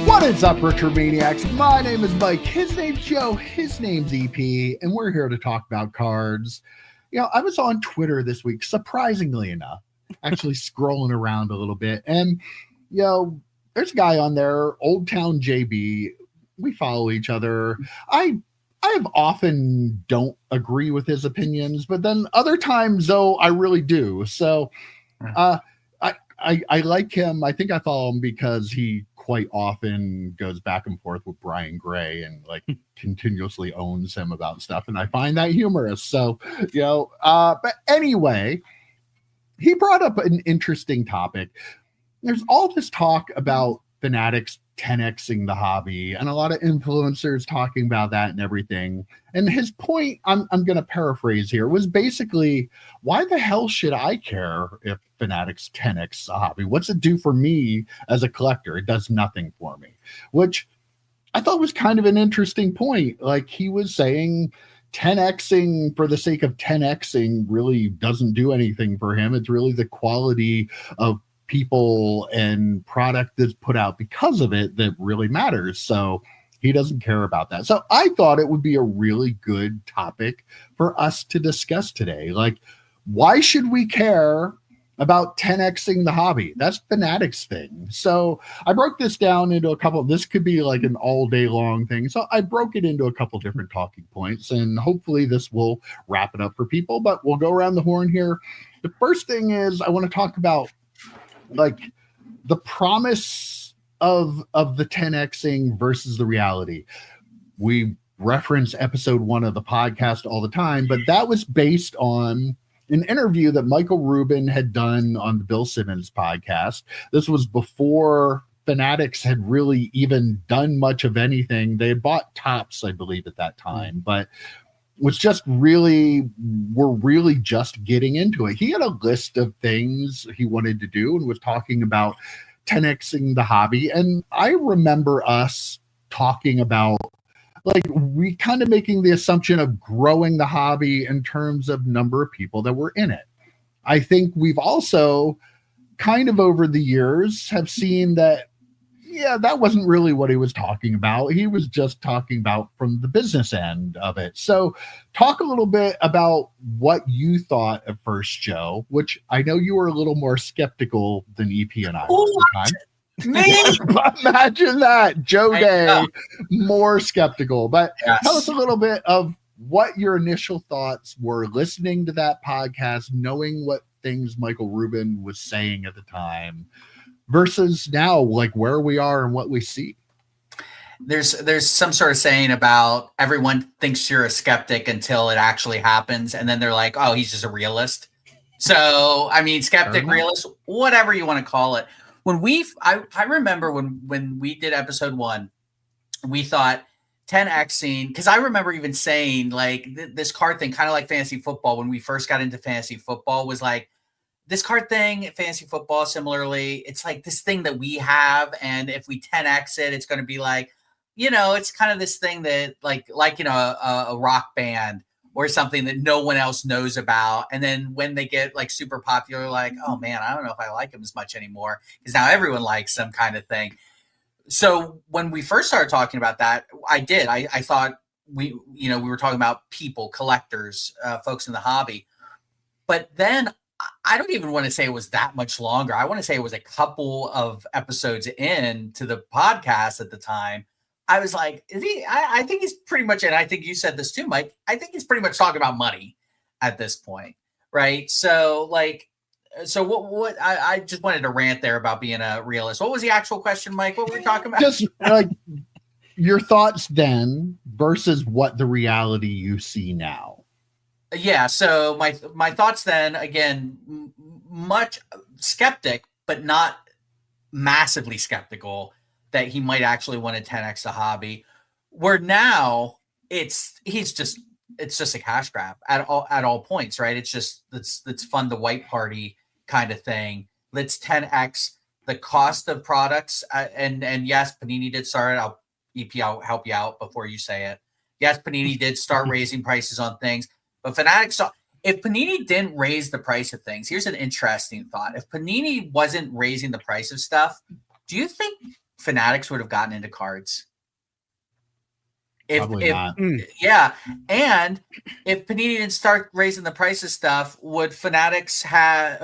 What is up, RetroManiacs? My name is Mike. His name's Joe. His name's EP, and we're here to talk about cards. You know, I was on Twitter this week, surprisingly enough, actually scrolling around a little bit, and you know, there's a guy on there, Old Town JB. We follow each other. I have often don't agree with his opinions, but then other times, though, I really do. So, I like him. I think I follow him because he quite often goes back and forth with Brian Gray and like continuously owns him about stuff, and I find that humorous. So, you know, but anyway, he brought up an interesting topic. There's all this talk about Fanatics 10xing the hobby, and a lot of influencers talking about that and everything. And his point, I'm going to paraphrase here, was basically, why the hell should I care if Fanatics 10x the hobby? What's it do for me as a collector? It does nothing for me, which I thought was kind of an interesting point. Like, he was saying 10xing for the sake of 10xing really doesn't do anything for him. It's really the quality of people and product that's put out because of it that really matters. So he doesn't care about that. So I thought it would be a really good topic for us to discuss today. Like, why should we care about 10xing the hobby? That's Fanatics thing. So I broke this down into a couple. This could be like an all day long thing. So I broke it into a couple different talking points, and hopefully this will wrap it up for people, but we'll go around the horn here. The first thing is I want to talk about like the promise of the 10xing versus the reality. We reference episode 1 of the podcast all the time, but that was based on an interview that Michael Rubin had done on the Bill Simmons podcast. This was before Fanatics had really even done much of anything. They had bought Topps, I believe, at that time, but was just really, we're really just getting into it. He had a list of things he wanted to do and was talking about 10xing the hobby. And I remember us talking about, like, we kind of making the assumption of growing the hobby in terms of number of people that were in it. I think we've also kind of over the years have seen that, yeah, that wasn't really what he was talking about. He was just talking about from the business end of it. So talk a little bit about what you thought at first, Joe, which I know you were a little more skeptical than EP and I were at the time. Me? Imagine that. Joe Day, more skeptical. But tell us a little bit of what your initial thoughts were listening to that podcast, knowing what things Michael Rubin was saying at the time, versus now, like where we are and what we see. There's some sort of saying about everyone thinks you're a skeptic until it actually happens, and then they're like, oh, he's just a realist. So, I mean, skeptic, realist, whatever you want to call it. When I remember when we did episode 1, we thought 10xing, because I remember even saying like this card thing, kind of like fantasy football, when we first got into fantasy football, was like, this card thing, fantasy football, similarly, it's like this thing that we have, and if we 10x it, it's going to be like, you know, it's kind of this thing that like you know, a rock band or something that no one else knows about, and then when they get like super popular, like, oh man, I don't know if I like them as much anymore because now everyone likes them, kind of thing. So when we first started talking about that, I thought we were talking about people, collectors, folks in the hobby, but then I don't even want to say it was that much longer. I want to say it was a couple of episodes in to the podcast at the time. I was like, I think he's pretty much, and I think you said this too, Mike, I think he's pretty much talking about money at this point, right? So what I just wanted to rant there about being a realist. What was the actual question, Mike? What were we talking about? Just like your thoughts then versus what the reality you see now. Yeah, so my thoughts then, again, much skeptic, but not massively skeptical that he might actually want to 10x the hobby. Where now it's just a cash grab at all points, right? It's just it's fun the white party kind of thing. Let's 10x the cost of products, and yes, Panini did start. I'll help you out before you say it. Yes, Panini did start raising prices on things. But Fanatics, if Panini didn't raise the price of things, here's an interesting thought. If Panini wasn't raising the price of stuff, do you think Fanatics would have gotten into cards. Probably not. Yeah, and if Panini didn't start raising the price of stuff, would Fanatics have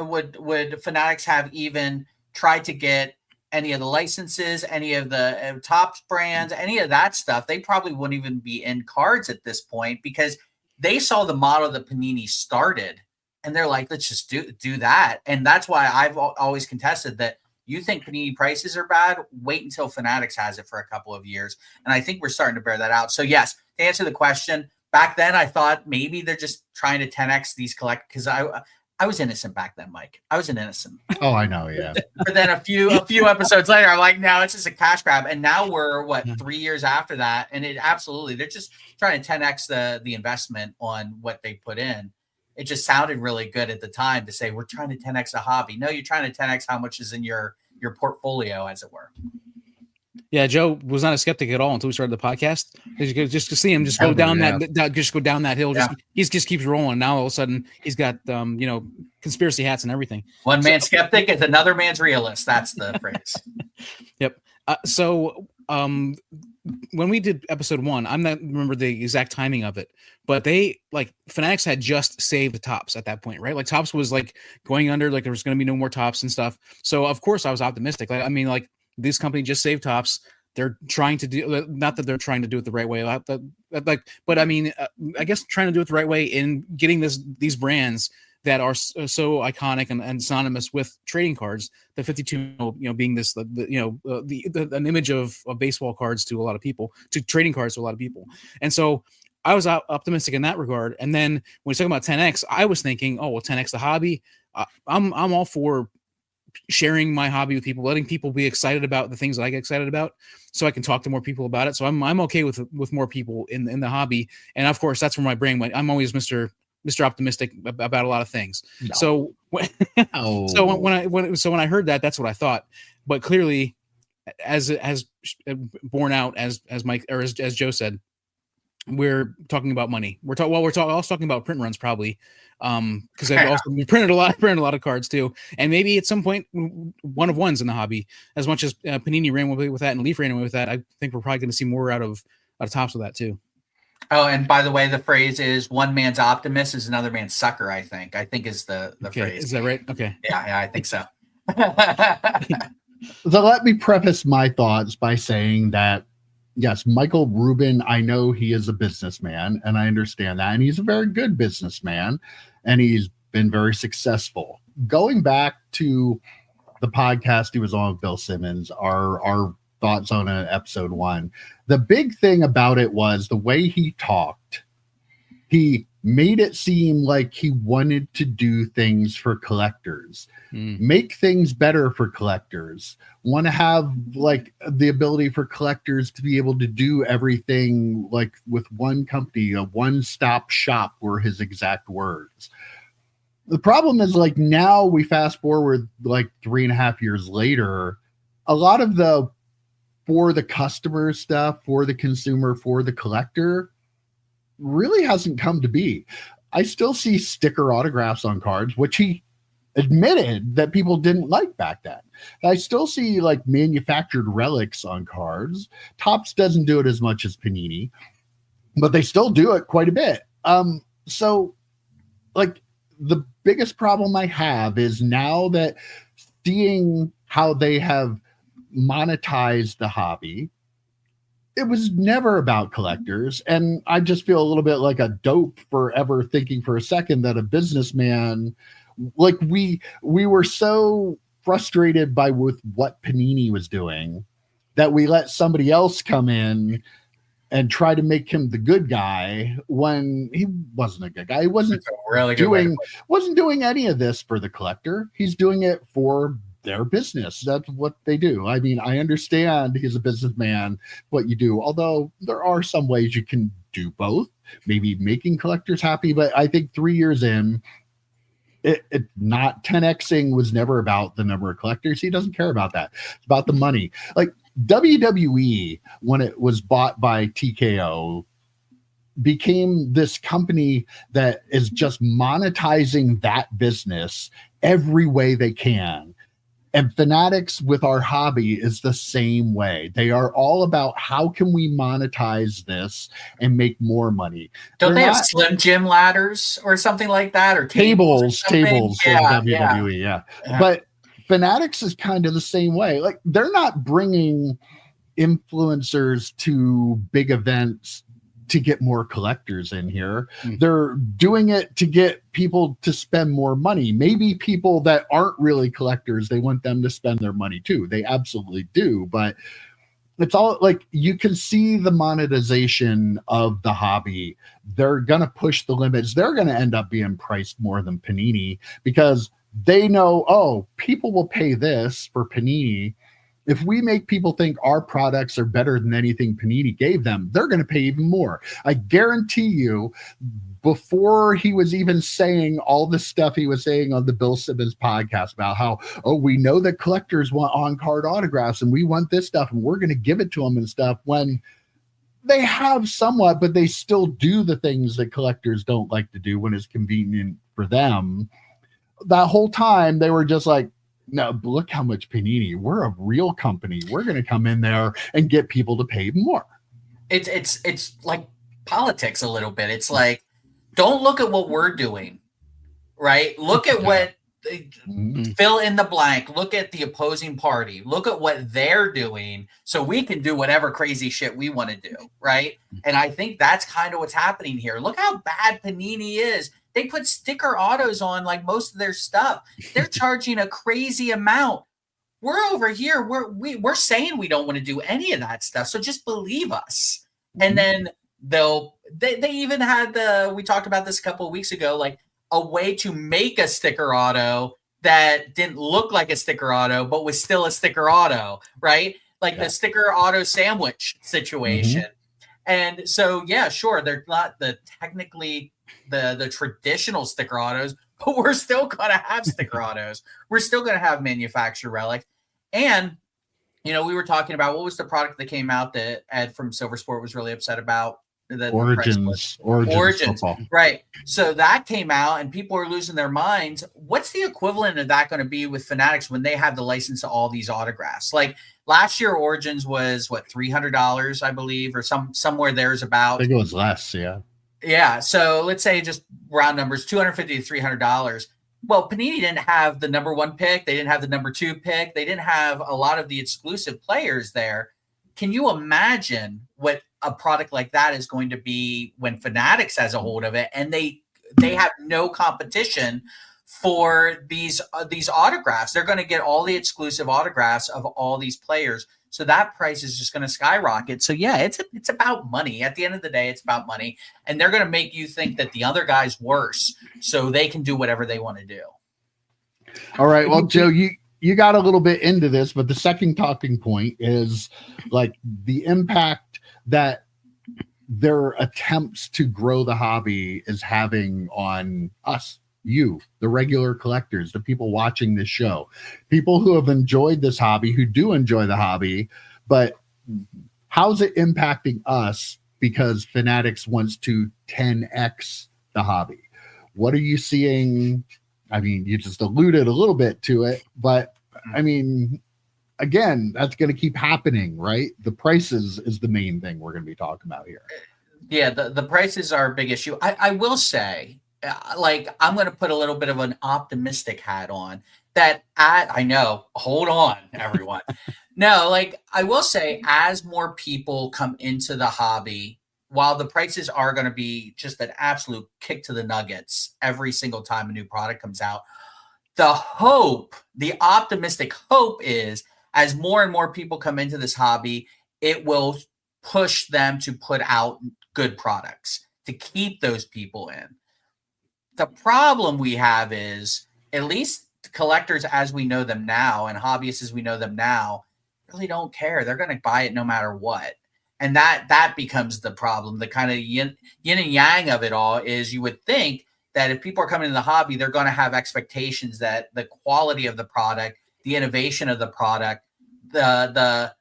even tried to get any of the licenses, any of the top brands, any of that stuff? They probably wouldn't even be in cards at this point because they saw the model that Panini started, and they're like, let's just do that. And that's why I've always contested that. You think Panini prices are bad? Wait until Fanatics has it for a couple of years. And I think we're starting to bear that out. So yes, to answer the question, back then I thought maybe they're just trying to 10X these because I was innocent back then, Mike. I was an innocent. Oh, I know, yeah. But then a few episodes later, I'm like, no, it's just a cash grab. And now we're 3 years after that, and it absolutely they're just trying to 10X the investment on what they put in. It just sounded really good at the time to say we're trying to 10X a hobby. No, you're trying to 10X how much is in your portfolio, as it were. Yeah, Joe was not a skeptic at all until we started the podcast. Just to see him go down that hill. He just keeps rolling. Now all of a sudden he's got conspiracy hats and everything. One man's skeptic is another man's realist. That's the phrase. Yep. When we did episode 1, I'm not remember the exact timing of it, but they Fanatics had just saved Topps at that point, right? Like Topps was going under, there was going to be no more Topps and stuff. So of course I was optimistic. This company just saved Topps. They're trying to do, not that they're trying to do it the right way, but I mean, I guess trying to do it the right way in getting these brands that are so iconic and synonymous with trading cards. The 52, being this, an image of baseball cards to a lot of people, to trading cards to a lot of people. And so I was optimistic in that regard. And then when we're talking about 10X, I was thinking, 10X the hobby. I'm all for sharing my hobby with people, letting people be excited about the things that I get excited about, so I can talk to more people about it. So I'm okay with more people in the hobby. And of course, that's where my brain went. I'm always Mr. Optimistic about a lot of things. No. So when I heard that, that's what I thought. But clearly, as borne out, as Mike or as Joe said, we're talking about money. We're also talking about print runs probably, because I've also printed a lot of cards too. And maybe at some point, one of ones in the hobby, as much as Panini ran away with that and Leaf ran away with that. I think we're probably going to see more out of Topps with that too. Oh, and by the way, the phrase is one man's optimist is another man's sucker, I think is the phrase. Is that right? Okay. Yeah, I think so. So let me preface my thoughts by saying that, yes, Michael Rubin, I know he is a businessman, and I understand that. And he's a very good businessman, and he's been very successful. Going back to the podcast he was on with Bill Simmons, our thoughts on episode 1. The big thing about it was the way he talked. He made it seem like he wanted to do things for collectors, make things better for collectors, want to have the ability for collectors to be able to do everything with one company, a one-stop shop were his exact words. The problem is now we fast forward 3.5 years later, a lot of the for the customer stuff, for the consumer, for the collector really hasn't come to be. I still see sticker autographs on cards, which he admitted that people didn't like back then. I still see manufactured relics on cards. Topps doesn't do it as much as Panini, but they still do it quite a bit. So the biggest problem I have is now that seeing how they have monetized the hobby, it was never about collectors. And I just feel a little bit like a dope for ever thinking for a second that a businessman, we were so frustrated with what Panini was doing that we let somebody else come in and try to make him the good guy when he wasn't a good guy. He wasn't doing any of this for the collector. He's doing it for their business. That's what they do. I mean, I understand he's a businessman, what you do, although there are some ways you can do both, maybe making collectors happy. But I think 3 years in, it not 10Xing was never about the number of collectors. He doesn't care about that. It's about the money. WWE, when it was bought by TKO, became this company that is just monetizing that business every way they can. And Fanatics with our hobby is the same way. They are all about how can we monetize this and make more money. Don't they have Slim Jim ladders or something like that, or tables in yeah, WWE? Yeah. But Fanatics is kind of the same way. Like, they're not bringing influencers to big events to get more collectors in here. They're doing it to get people to spend more money. Maybe people that aren't really collectors, they want them to spend their money too. They absolutely do. But it's all like, you can see the monetization of the hobby. They're going to push the limits. They're going to end up being priced more than Panini, because they know, oh, people will pay this for Panini. If we make people think our products are better than anything Panini gave them, they're going to pay even more. I guarantee you, before he was even saying all the stuff he was saying on the Bill Simmons podcast about how, oh, we know that collectors want on-card autographs and we want this stuff and we're going to give it to them and stuff, when they have somewhat, but they still do the things that collectors don't like to do when it's convenient for them. That whole time, they were just like, no, look how much Panini. We're a real company. We're going to come in there and get people to pay more. It's like politics a little bit. It's like, don't look at what we're doing, right? Look at what fill in the blank. Look at the opposing party. Look at what they're doing, so we can do whatever crazy shit we want to do, right? And I think that's kind of what's happening here. Look how bad Panini is. They put sticker autos on like most of their stuff. They're charging a crazy amount. We're over here. We're saying we don't want to do any of that stuff. So just believe us. And then they even had we talked about this a couple of weeks ago, like a way to make a sticker auto that didn't look like a sticker auto, but was still a sticker auto, right? Like the sticker auto sandwich situation. And so, yeah, sure, they're not technically the traditional sticker autos, but we're still going to have sticker autos. We're still going to have manufacturer relics. And, we were talking about, what was the product that came out that Ed from Silver Sport was really upset about? Origins football. Right. So that came out and people are losing their minds. What's the equivalent of that going to be with Fanatics when they have the license to all these autographs? Like last year, Origins was what, $300, I believe, or somewhere there's about. I think it was less. Yeah. Yeah. So let's say, just round numbers, $250 to $300. Well, Panini didn't have the number 1 pick. They didn't have the number 2 pick. They didn't have a lot of the exclusive players there. Can you imagine what a product like that is going to be when Fanatics has a hold of it, and they have no competition for these autographs? They're going to get all the exclusive autographs of all these players. So that price is just going to skyrocket. So yeah, it's about money. At the end of the day, it's about money, and they're going to make you think that the other guy's worse, so they can do whatever they want to do. All right. Well, Joe, you got a little bit into this, but the second talking point is like the impact that their attempts to grow the hobby is having on us, you, the regular collectors, the people watching this show, people who have enjoyed this hobby, who do enjoy the hobby, but how's it impacting us because Fanatics wants to 10x the hobby? What are you seeing? I mean, you just alluded a little bit to it, but I mean, again, that's going to keep happening, right? The prices is the main thing we're going to be talking about here. Yeah, the prices are a big issue. I will say, like, I'm going to put a little bit of an optimistic hat on that. I know, hold on, everyone. No, like, I will say, as more people come into the hobby, while the prices are going to be just an absolute kick to the nuggets every single time a new product comes out, the optimistic hope is, as more and more people come into this hobby, it will push them to put out good products to keep those people in. The problem we have is, at least collectors as we know them now and hobbyists as we know them now really don't care. They're going to buy it no matter what. And that becomes the problem. The kind of yin and yang of it all is, you would think that if people are coming into the hobby, they're going to have expectations that the quality of the product, the innovation of the product, the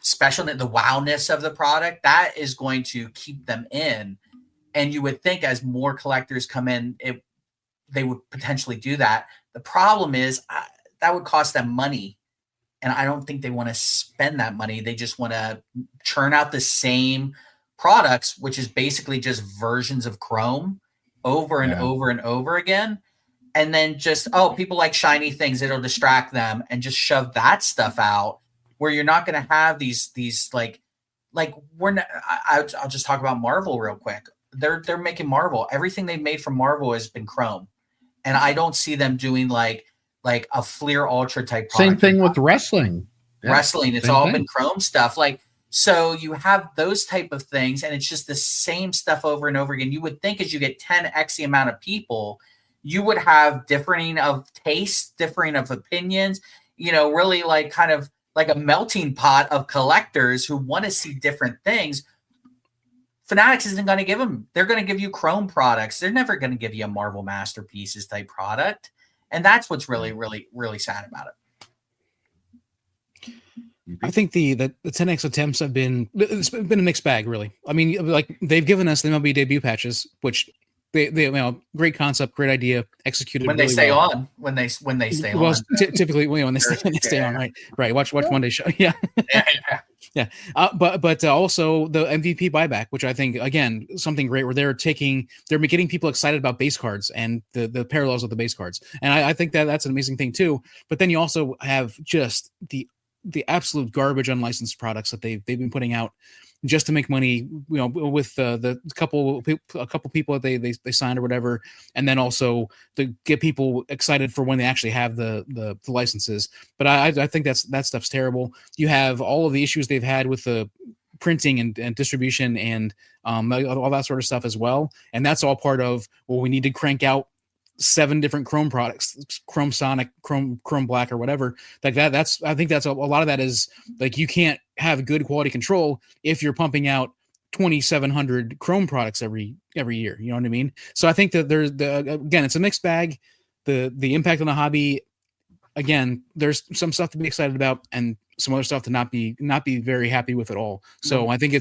specialness, the wowness of the product, that is going to keep them in. And you would think as more collectors come in, they would potentially do that. The problem is that would cost them money. And I don't think they want to spend that money. They just want to churn out the same products, which is basically just versions of Chrome over and over and over again. And then just, people like shiny things, it'll distract them, and just shove that stuff out where you're not going to have these like we're not, I'll just talk about Marvel real quick. They're making Marvel. Everything they've made from Marvel has been Chrome. And I don't see them doing like a Fleer Ultra type product. Same thing with wrestling. Wrestling, it's all been Chrome stuff. Like, so you have those type of things, and it's just the same stuff over and over again. You would think as you get 10x the amount of people, you would have differing of tastes, differing of opinions, really like kind of like a melting pot of collectors who want to see different things. Fanatics isn't going to give them. They're going to give you Chrome products. They're never going to give you a Marvel Masterpieces type product. And that's what's really, really, really sad about it. I think the 10X attempts have been a mixed bag, really. I mean, like they've given us the MLB debut patches, which they great concept, great idea, executed when they really stay well. on, when they stay well, on. Typically when they stay on, right. Watch Monday show, yeah. Yeah. But also the MVP buyback, which I think again something great where they're getting people excited about base cards and the parallels of the base cards, and I think that's an amazing thing too. But then you also have just the absolute garbage unlicensed products that they've been putting out just to make money, with a couple people that they signed or whatever, and then also to get people excited for when they actually have the licenses. But I think that stuff's terrible. You have all of the issues they've had with the printing and distribution and all that sort of stuff as well, and that's all part of we need to crank out 7 different Chrome products, Chrome Sonic, Chrome Black, or whatever like that. I think that's a lot of that is like you can't have good quality control if you're pumping out 2,700 Chrome products every year. You know what I mean? So I think that again, it's a mixed bag. The impact on the hobby, again, there's some stuff to be excited about and some other stuff to not be very happy with at all. So I think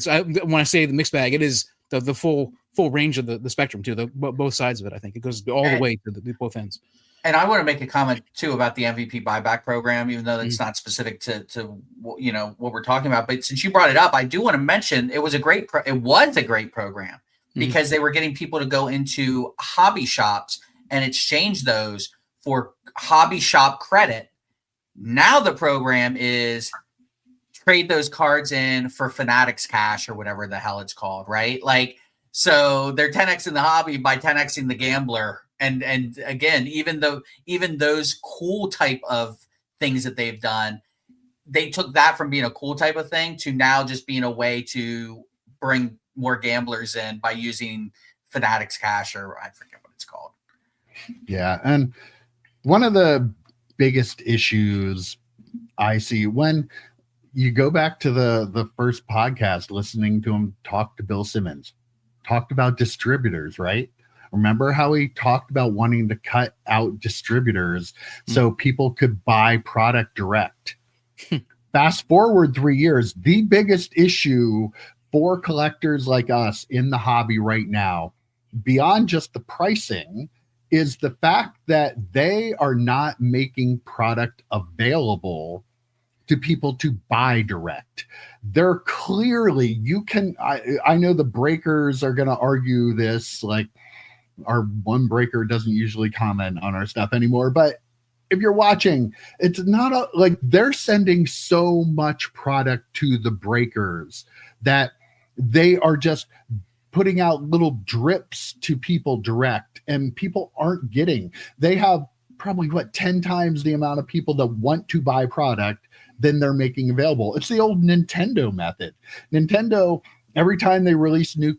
when I say the mixed bag, it is the full range of the spectrum too, both sides of it. I think it goes all the way to the both ends. And I want to make a comment too about the MVP buyback program, even though it's not specific to what we're talking about. But since you brought it up, I do want to mention it was a great program because they were getting people to go into hobby shops and exchange those for hobby shop credit. Now the program is trade those cards in for Fanatics cash or whatever the hell it's called, right? Like, so they're 10x in the hobby by 10xing the gambler. And again, even those cool type of things that they've done, they took that from being a cool type of thing to now just being a way to bring more gamblers in by using Fanatics cash, or I forget what it's called. Yeah. And one of the biggest issues I see when you go back to the first podcast, listening to him talk to Bill Simmons, talked about distributors, right? Remember how he talked about wanting to cut out distributors so people could buy product direct. Fast forward 3 years, the biggest issue for collectors like us in the hobby right now, beyond just the pricing, is the fact that they are not making product available to people to buy direct. They're clearly, I know the breakers are going to argue this, like our one breaker doesn't usually comment on our stuff anymore, but if you're watching, it's not like they're sending so much product to the breakers that they are just putting out little drips to people direct, and people aren't getting. They have probably 10 times the amount of people that want to buy product than they're making available. It's the old Nintendo method. Nintendo, every time they release new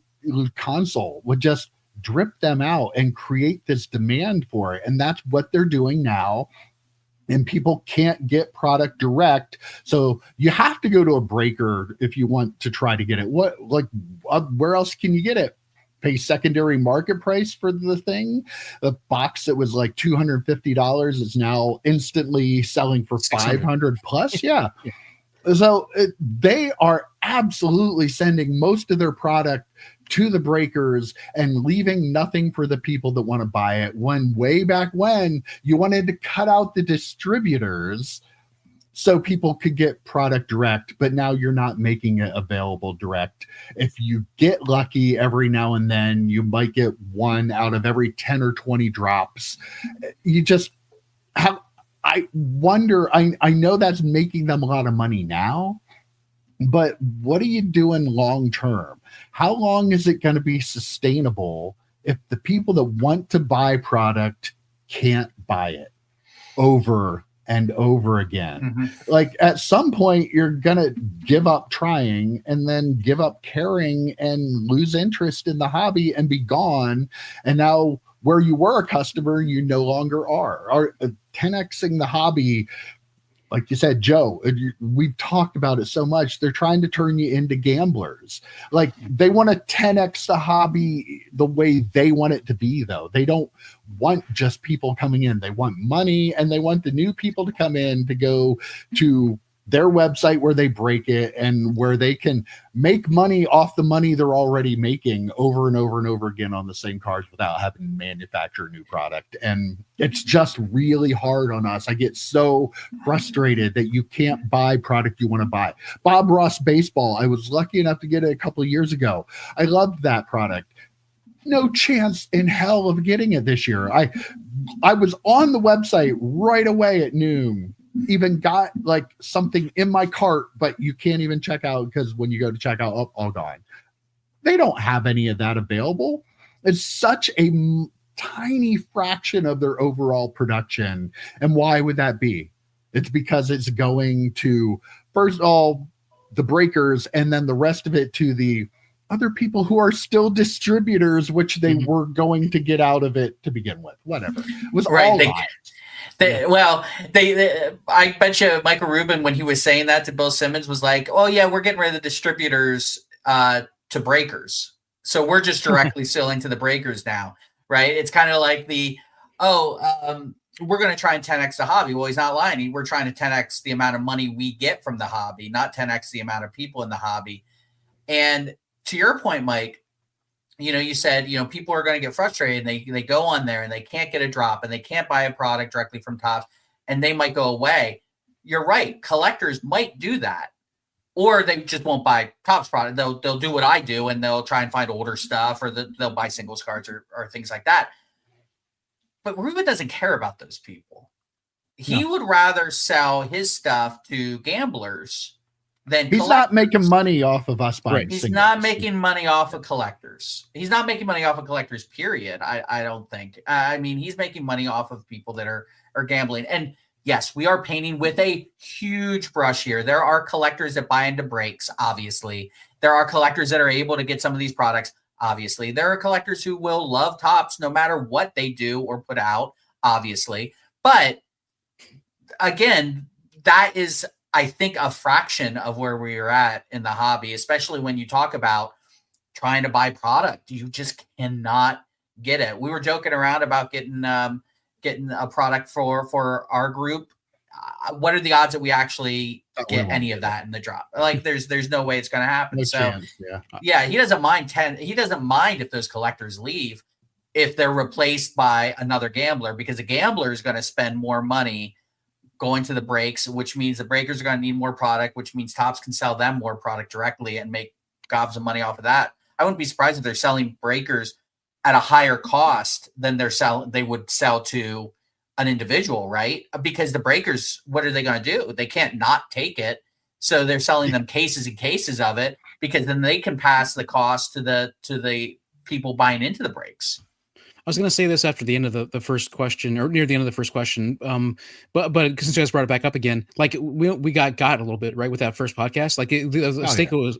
console, would just drip them out and create this demand for it. And that's what they're doing now. And people can't get product direct. So you have to go to a breaker if you want to try to get it. Where else can you get it? Pay secondary market price for the thing. The box that was like $250 is now instantly selling for $500 plus. Yeah. So they are absolutely sending most of their product to the breakers and leaving nothing for the people that want to buy it, when way back when you wanted to cut out the distributors so people could get product direct, but now you're not making it available direct. If you get lucky every now and then, you might get one out of every 10 or 20 drops. You just have, I wonder, I know that's making them a lot of money now, but what are you doing long term? How long is it going to be sustainable if the people that want to buy product can't buy it over and over again? Mm-hmm. Like at some point you're gonna give up trying and then give up caring and lose interest in the hobby and be gone, and now where you were a customer you no longer are 10xing the hobby. Like you said, Joe, we've talked about it so much. They're trying to turn you into gamblers. Like they want to 10x the hobby the way they want it to be, though. They don't want just people coming in. They want money, and they want the new people to come in to go to their website where they break it and where they can make money off the money they're already making over and over and over again on the same cards without having to manufacture a new product. And it's just really hard on us. I get so frustrated that you can't buy product you want to buy. Bob Ross baseball, I was lucky enough to get it a couple of years ago. I loved that product. No chance in hell of getting it this year. I was on the website right away at noon, even got like something in my cart, but you can't even check out because when you go to check out, oh, all gone. They don't have any of that available. It's such a tiny fraction of their overall production. And why would that be? It's because it's going to, first of all, the breakers, and then the rest of it to the other people who are still distributors, which they were going to get out of it to begin with. Whatever. It was right. All I bet you Michael Rubin, when he was saying that to Bill Simmons, was like, oh yeah, we're getting rid of the distributors to breakers. So we're just directly selling to the breakers now. Right. It's kind of like we're going to try and 10x the hobby. Well, he's not lying. We're trying to 10x the amount of money we get from the hobby, not 10x the amount of people in the hobby. And to your point, Mike, you said, people are going to get frustrated and they go on there and they can't get a drop and they can't buy a product directly from Topps and they might go away. You're right. Collectors might do that, or they just won't buy Topps product. They'll do what I do and they'll try and find older stuff, or they'll buy singles cards or things like that. But Rubin doesn't care about those people. He would rather sell his stuff to gamblers. He's not making money off of us buying. He's not making money off of collectors. He's not making money off of collectors, period. I don't think. I mean, he's making money off of people that are gambling. And yes, we are painting with a huge brush here. There are collectors that buy into breaks, obviously. There are collectors that are able to get some of these products, obviously. There are collectors who will love Topps no matter what they do or put out, obviously. But again, that is, I think, a fraction of where we are at in the hobby, especially when you talk about trying to buy product. You just cannot get it. We were joking around about getting a product for our group. What are the odds that we actually get any of that in the drop? Like there's no way it's going to happen. No so chance, yeah, he doesn't mind he doesn't mind if those collectors leave, if they're replaced by another gambler, because a gambler is going to spend more money going to the breaks, which means the breakers are going to need more product, which means Topps can sell them more product directly and make gobs of money off of that. I wouldn't be surprised if they're selling breakers at a higher cost than they would sell to an individual, right? Because the breakers, what are they going to do? They can't not take it. So they're selling them cases and cases of it, because then they can pass the cost to the people buying into the breaks. I was going to say this after the end of the first question, or near the end of the first question. But since you guys brought it back up again, like we got a little bit right with that first podcast, like the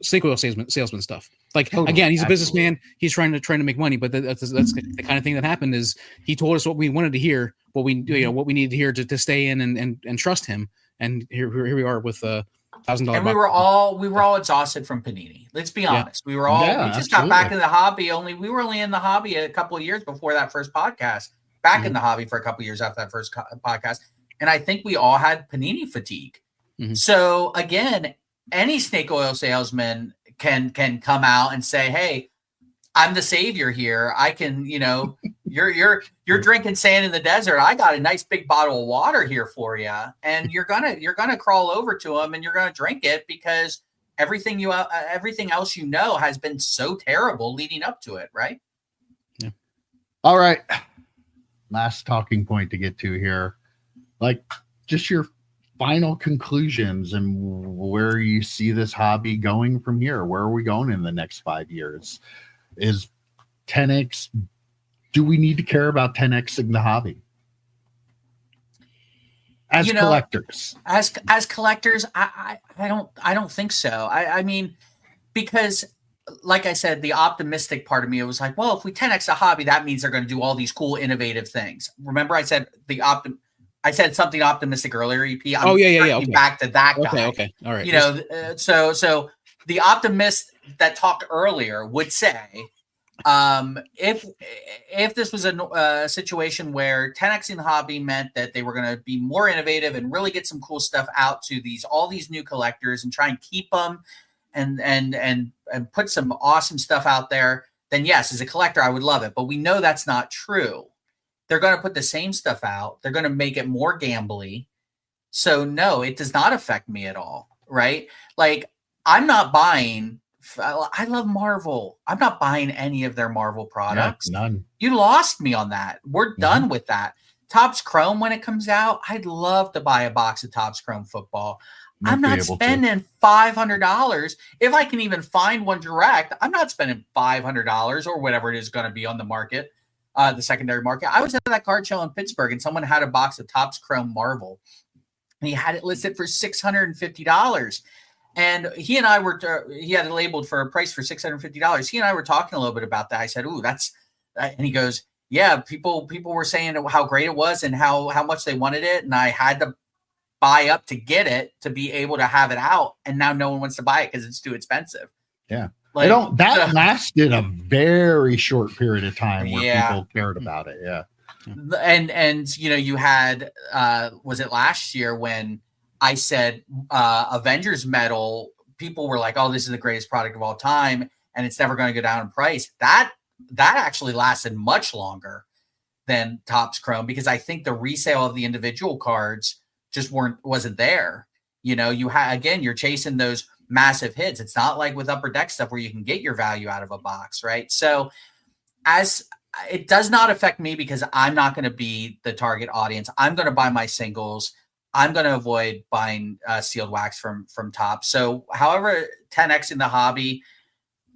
snake oil salesman stuff. Like again, he's a businessman. He's trying to make money, but that's the kind of thing that happened. Is he told us what we wanted to hear, what we needed to hear to stay in and trust him. And here we are with $1,000. And we were all exhausted from Panini. Let's be honest. We were all we just got back in the hobby. We were only in the hobby a couple of years before that first podcast. Back in the hobby for a couple of years after that first podcast, and I think we all had Panini fatigue. So again, any snake oil salesman can come out and say, "Hey, I'm the savior here. I can, you're drinking sand in the desert. I got a nice big bottle of water here for you, and you're gonna crawl over to them and you're gonna drink it because everything else has been so terrible leading up to it, right? Yeah. All right. Last talking point to get to here, like just your final conclusions and where you see this hobby going from here. Where are we going in the next 5 years? Is 10x? Do we need to care about 10xing the hobby as collectors? As collectors, I don't think so. I mean, because like I said, the optimistic part of me was like, well, if we 10x a hobby, that means they're going to do all these cool, innovative things. Remember, I said I said something optimistic earlier. EP. Okay. Back to that guy. Okay. All right. So the optimist that talked earlier would say, if this was a situation where 10xing the hobby meant that they were going to be more innovative and really get some cool stuff out to all these new collectors and try and keep them and put some awesome stuff out there, then yes, as a collector, I would love it. But we know that's not true. They're going to put the same stuff out. They're going to make it more gambly. So no, it does not affect me at all. Right? Like, I'm not buying. I love Marvel. I'm not buying any of their Marvel products. Yeah, none. You lost me on that. We're done with that. Topps Chrome, when it comes out, I'd love to buy a box of Topps Chrome football. I'm not spending $500. If I can even find one direct, I'm not spending $500 or whatever it is going to be on the market, the secondary market. I was at that card show in Pittsburgh and someone had a box of Topps Chrome Marvel and he had it listed for $650. And he and I he had it labeled for a price for $650. He and I were talking a little bit about that. I said, ooh, that's, and he goes, yeah, people were saying how great it was and how much they wanted it. And I had to buy up to get it to be able to have it out. And now no one wants to buy it because it's too expensive. Yeah. Like, that lasted a very short period of time where people cared about it. Yeah. And you had, was it last year when I said Avengers Metal, people were like, oh, this is the greatest product of all time, and it's never going to go down in price. That actually lasted much longer than Topps Chrome because I think the resale of the individual cards just wasn't there. You're chasing those massive hits. It's not like with Upper Deck stuff where you can get your value out of a box, right? So as it does not affect me because I'm not going to be the target audience. I'm going to buy my singles. I'm going to avoid buying sealed wax from Topps. So however 10x in the hobby,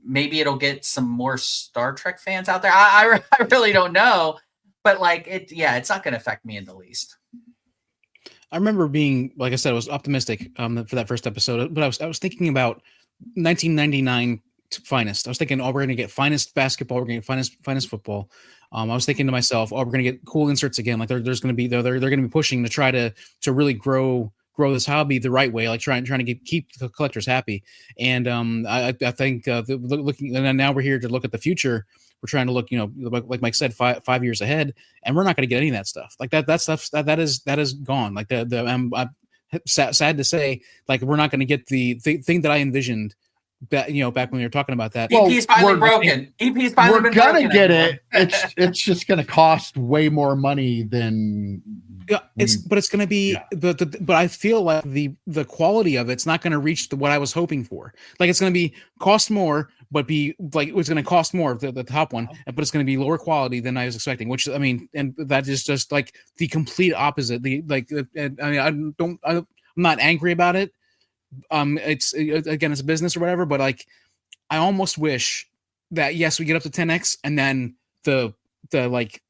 maybe it'll get some more Star Trek fans out there. I really don't know, but it's not going to affect me in the least. I remember being, like I said, I was optimistic for that first episode, but I was thinking about 1999 finest. I was thinking, oh, we're going to get finest basketball. We're going to get finest football. I was thinking to myself, oh, we're going to get cool inserts again. Like there's going to be, they're going to be pushing to try to really grow this hobby the right way, like trying to keep the collectors happy. And I think looking, and now we're here to look at the future. We're trying to look, like Mike said, 5 years ahead, and we're not going to get any of that stuff. Like that stuff that is gone. Like I'm sad to say, like we're not going to get the thing that I envisioned. Back when we were talking about that. EP's finally broken. EP's finally been broken. We're gonna get it. It's just gonna cost way more money than. Yeah, but it's gonna be. Yeah. But I feel like the quality of it's not gonna reach what I was hoping for. Like it's gonna be cost more, but be like it's gonna cost more the top one, but it's gonna be lower quality than I was expecting. Which I mean, and that is just like the complete opposite. I'm not angry about it. It's a business or whatever, but like I almost wish that yes, we get up to 10x and then the like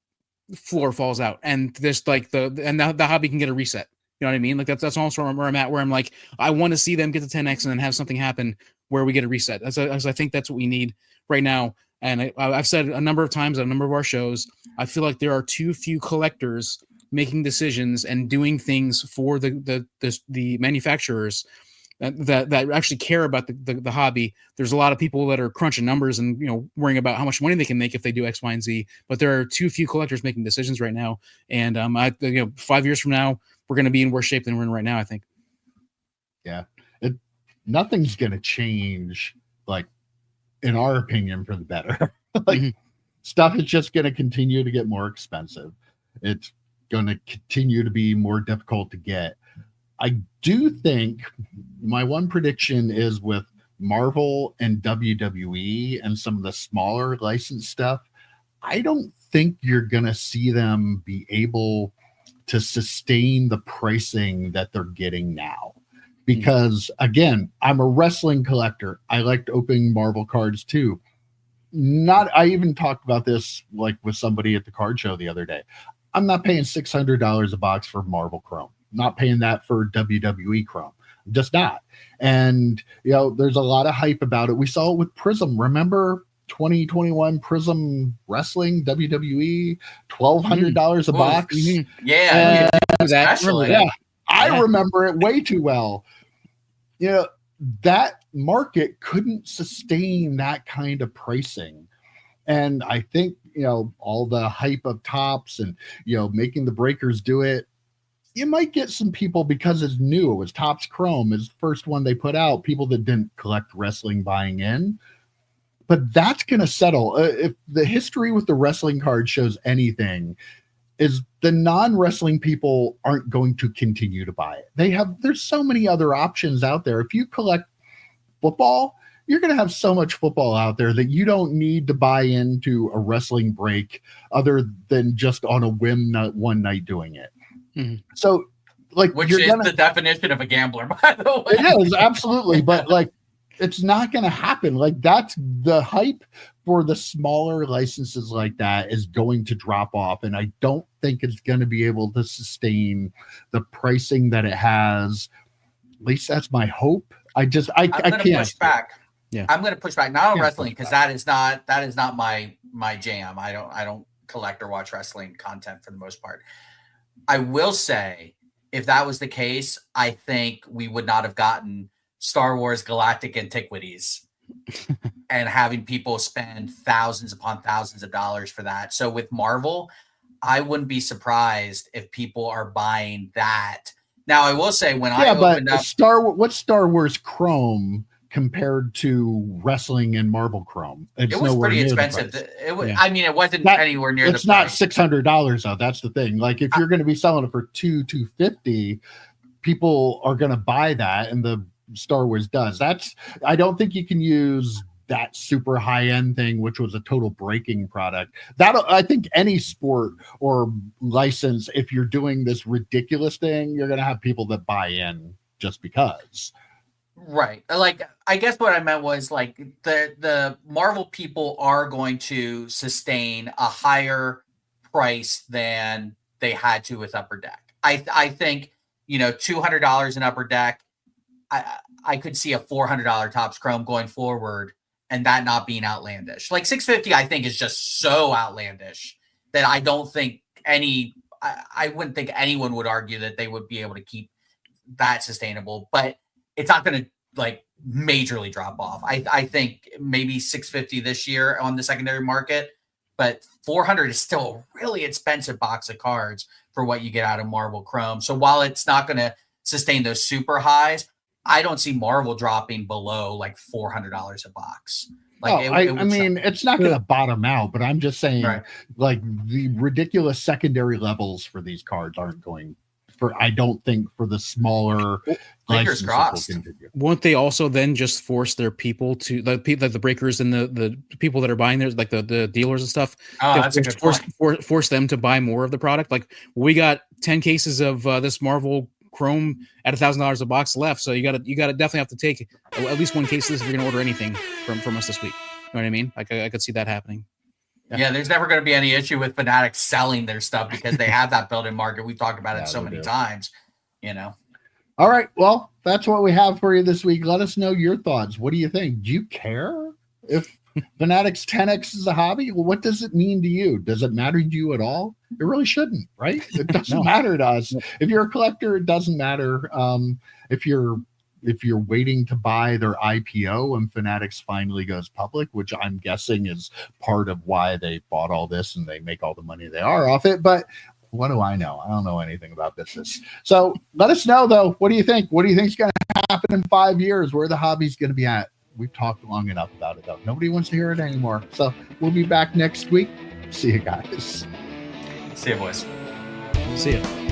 floor falls out and this like the hobby can get a reset. You know what I mean? Like that's also where I'm at, where I'm like, I want to see them get to 10x and then have something happen where we get a reset. As I think that's what we need right now. And I've said a number of times on a number of our shows, I feel like there are too few collectors making decisions and doing things for the manufacturers that actually care about the hobby. There's a lot of people that are crunching numbers and worrying about how much money they can make if they do X, Y, and Z. But there are too few collectors making decisions right now. And 5 years from now, we're going to be in worse shape than we're in right now, I think. Yeah, nothing's going to change, like in our opinion, for the better. Like stuff is just going to continue to get more expensive. It's going to continue to be more difficult to get. I do think my one prediction is with Marvel and WWE and some of the smaller licensed stuff, I don't think you're going to see them be able to sustain the pricing that they're getting now. Because again, I'm a wrestling collector. I liked opening Marvel cards too. I even talked about this like with somebody at the card show the other day. I'm not paying $600 a box for Marvel Chrome. Not paying that for WWE Chrome. I'm just not. And there's a lot of hype about it. We saw it with Prism. Remember 2021 Prism Wrestling WWE, $1,200 a box. Yeah, I remember it way too well. That market couldn't sustain that kind of pricing. And I think, all the hype of Topps and, making the breakers do it, you might get some people because it's new. It was Topps Chrome, is the first one they put out, people that didn't collect wrestling buying in. But that's going to settle. If the history with the wrestling card shows anything, is the non-wrestling people aren't going to continue to buy it. There's so many other options out there. If you collect football, you're going to have so much football out there that you don't need to buy into a wrestling break other than just on a whim one night doing it. Mm-hmm. So which is the definition of a gambler, by the way. It is, absolutely. But it's not going to happen. That's the hype for the smaller licenses like that is going to drop off. And I don't think it's going to be able to sustain the pricing that it has. At least that's my hope. I can't push back. Yeah. I'm going to push back, not on wrestling, because that is not my jam. I don't collect or watch wrestling content for the most part. I will say, if that was the case, I think we would not have gotten Star Wars Galactic Antiquities and having people spend thousands upon thousands of dollars for that. So with Marvel, I wouldn't be surprised if people are buying that. Now, I will say I opened up what's Star Wars Chrome compared to wrestling and Marvel Chrome? It was pretty expensive. It was. Yeah. I mean, it wasn't anywhere near. It's not $600 though. That's the thing. If you're going to be selling it for $250, people are going to buy that, and the Star Wars does. I don't think you can use that super high end thing, which was a total breaking product. I think any sport or license, if you're doing this ridiculous thing, you're going to have people that buy in just because. Right. I guess what I meant was the Marvel people are going to sustain a higher price than they had to with Upper Deck. I think, $200 in Upper Deck, I could see a $400 Topps Chrome going forward and that not being outlandish. $650, I think, is just so outlandish that I don't think I wouldn't think anyone would argue that they would be able to keep that sustainable, but it's not going to majorly drop off. I think maybe $650 this year on the secondary market, but $400 is still a really expensive box of cards for what you get out of Marvel Chrome. So while it's not going to sustain those super highs, I don't see Marvel dropping below $400 a box. It's not going to bottom out, but I'm just saying, the ridiculous secondary levels for these cards aren't going. I don't think for the smaller fingers crossed. Won't they also then just force their people to the breakers and the people that are buying theirs, the dealers and stuff? That's a good point. Force them to buy more of the product. We got 10 cases of this Marvel Chrome at $1,000 a box left, so you got to definitely have to take at least one case of this if you're going to order anything from us this week. You know what I mean? I could see that happening. Yeah, there's never going to be any issue with Fanatics selling their stuff because they have that built-in market. We've talked about it so many times, All right, well, that's what we have for you this week. Let us know your thoughts. What do you think? Do you care if Fanatics 10X is a hobby? Well, what does it mean to you? Does it matter to you at all? It really shouldn't, right? It doesn't matter to us. If you're a collector, it doesn't matter. If you're waiting to buy their IPO when Fanatics finally goes public, which I'm guessing is part of why they bought all this and they make all the money they are off it. But what do I know? I don't know anything about business. So let us know, though. What do you think? What do you think is going to happen in 5 years? Where the hobby's going to be at? we've talked long enough about it, though. Nobody wants to hear it anymore. So we'll be back next week. See you guys. See you, boys. See ya.